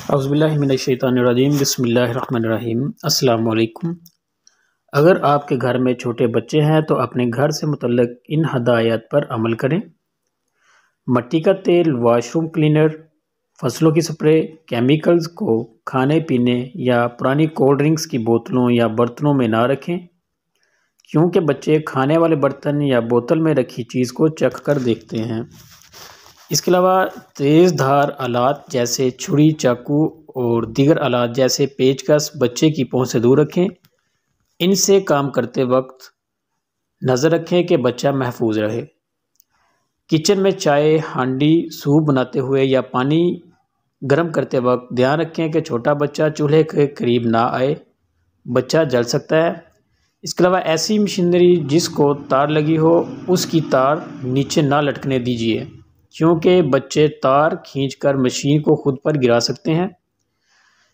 औज़ुबिल्लाहिमिनश्शैतानिर्रजीम बिस्मिल्लाहिर्रहमानिर्रहीम। अस्सलामु अलैकुम। अगर आपके घर में छोटे बच्चे हैं तो अपने घर से मुतल्लिक़ इन हदायत पर अमल करें। मिट्टी का तेल, वाशरूम क्लीनर, फसलों की स्प्रे, केमिकल्स को खाने पीने या पुरानी कोल्ड ड्रिंक्स की बोतलों या बर्तनों में ना रखें, क्योंकि बच्चे खाने वाले बर्तन या बोतल में रखी चीज़ को चख कर देखते हैं। इसके अलावा तेज़ धार आलात जैसे छुरी, चाकू और दीगर आलात जैसे पेचकस बच्चे की पहुंच से दूर रखें। इनसे काम करते वक्त नज़र रखें कि बच्चा महफूज रहे। किचन में चाय, हांडी, सूप बनाते हुए या पानी गर्म करते वक्त ध्यान रखें कि छोटा बच्चा चूल्हे के करीब ना आए, बच्चा जल सकता है। इसके अलावा ऐसी मशीनरी जिसको तार लगी हो उसकी तार नीचे ना लटकने दीजिए, क्योंकि बच्चे तार खींचकर मशीन को खुद पर गिरा सकते हैं।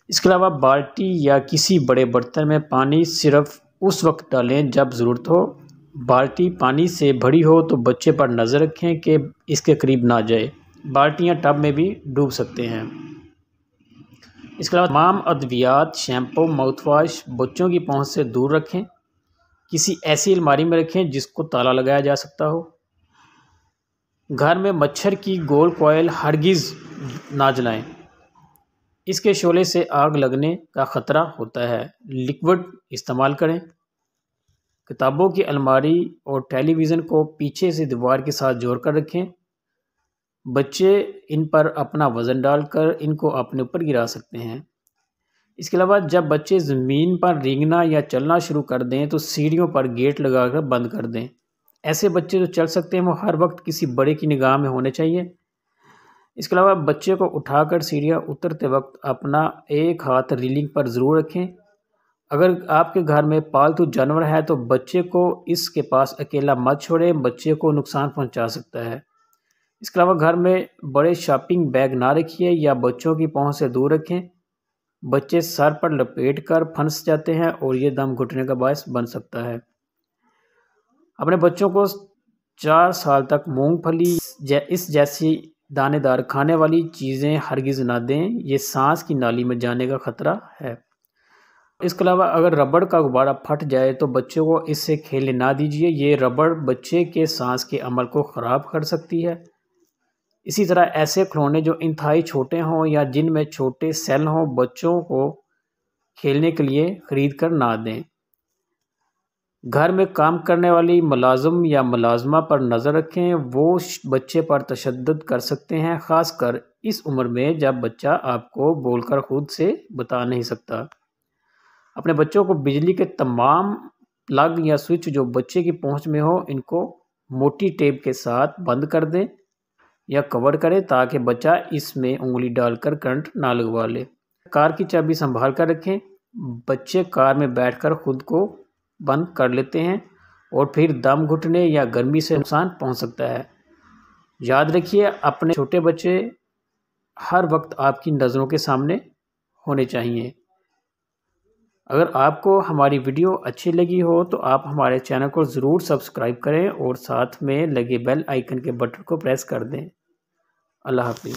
इसके अलावा बाल्टी या किसी बड़े बर्तन में पानी सिर्फ उस वक्त डालें जब ज़रूरत हो। बाल्टी पानी से भरी हो तो बच्चे पर नज़र रखें कि इसके करीब ना जाए। बाल्टियाँ टब में भी डूब सकते हैं। इसके अलावा तमाम अद्वियात, शैम्पू, माउथवाश बच्चों की पहुँच से दूर रखें। किसी ऐसी अलमारी में रखें जिसको ताला लगाया जा सकता हो। घर में मच्छर की गोल कॉइल हरगिज़ ना जलाएं, इसके शोले से आग लगने का ख़तरा होता है। लिक्विड इस्तेमाल करें। किताबों की अलमारी और टेलीविज़न को पीछे से दीवार के साथ जोड़ कर रखें। बच्चे इन पर अपना वज़न डालकर इनको अपने ऊपर गिरा सकते हैं। इसके अलावा जब बच्चे ज़मीन पर रेंगना या चलना शुरू कर दें तो सीढ़ियों पर गेट लगाकर बंद कर दें। ऐसे बच्चे जो चल सकते हैं वो हर वक्त किसी बड़े की निगाह में होने चाहिए। इसके अलावा बच्चे को उठाकर सीढ़ियाँ उतरते वक्त अपना एक हाथ रेलिंग पर ज़रूर रखें। अगर आपके घर में पालतू जानवर है तो बच्चे को इसके पास अकेला मत छोड़ें, बच्चे को नुकसान पहुंचा सकता है। इसके अलावा घर में बड़े शॉपिंग बैग ना रखिए या बच्चों की पहुंच से दूर रखें। बच्चे सर पर लपेट कर फंस जाते हैं और ये दम घुटने का बायस बन सकता है। अपने बच्चों को 4 साल तक मूंगफली इस जैसी दानेदार खाने वाली चीज़ें हरगिज़ ना दें, ये सांस की नाली में जाने का ख़तरा है। इसके अलावा अगर रबड़ का गुब्बारा फट जाए तो बच्चों को इससे खेलने ना दीजिए, ये रबड़ बच्चे के सांस के अमल को ख़राब कर सकती है। इसी तरह ऐसे खिलौने जो इंतहाई छोटे हों या जिनमें छोटे सेल हों बच्चों को खेलने के लिए ख़रीद कर ना दें। घर में काम करने वाली मुलाज़िम या मुलाज़िमा पर नज़र रखें, वो बच्चे पर तशद्दुद कर सकते हैं, ख़ासकर इस उम्र में जब बच्चा आपको बोलकर खुद से बता नहीं सकता। अपने बच्चों को बिजली के तमाम प्लग या स्विच जो बच्चे की पहुंच में हो इनको मोटी टेप के साथ बंद कर दें या कवर करें ताकि बच्चा इसमें उंगली डालकर करंट ना लगवा ले। कार की चाबी संभाल कर रखें। बच्चे कार में बैठकर खुद को बंद कर लेते हैं और फिर दम घुटने या गर्मी से नुकसान पहुंच सकता है। याद रखिए, अपने छोटे बच्चे हर वक्त आपकी नज़रों के सामने होने चाहिए। अगर आपको हमारी वीडियो अच्छी लगी हो तो आप हमारे चैनल को ज़रूर सब्सक्राइब करें और साथ में लगे बेल आइकन के बटन को प्रेस कर दें। अल्लाह हाफ़िज़।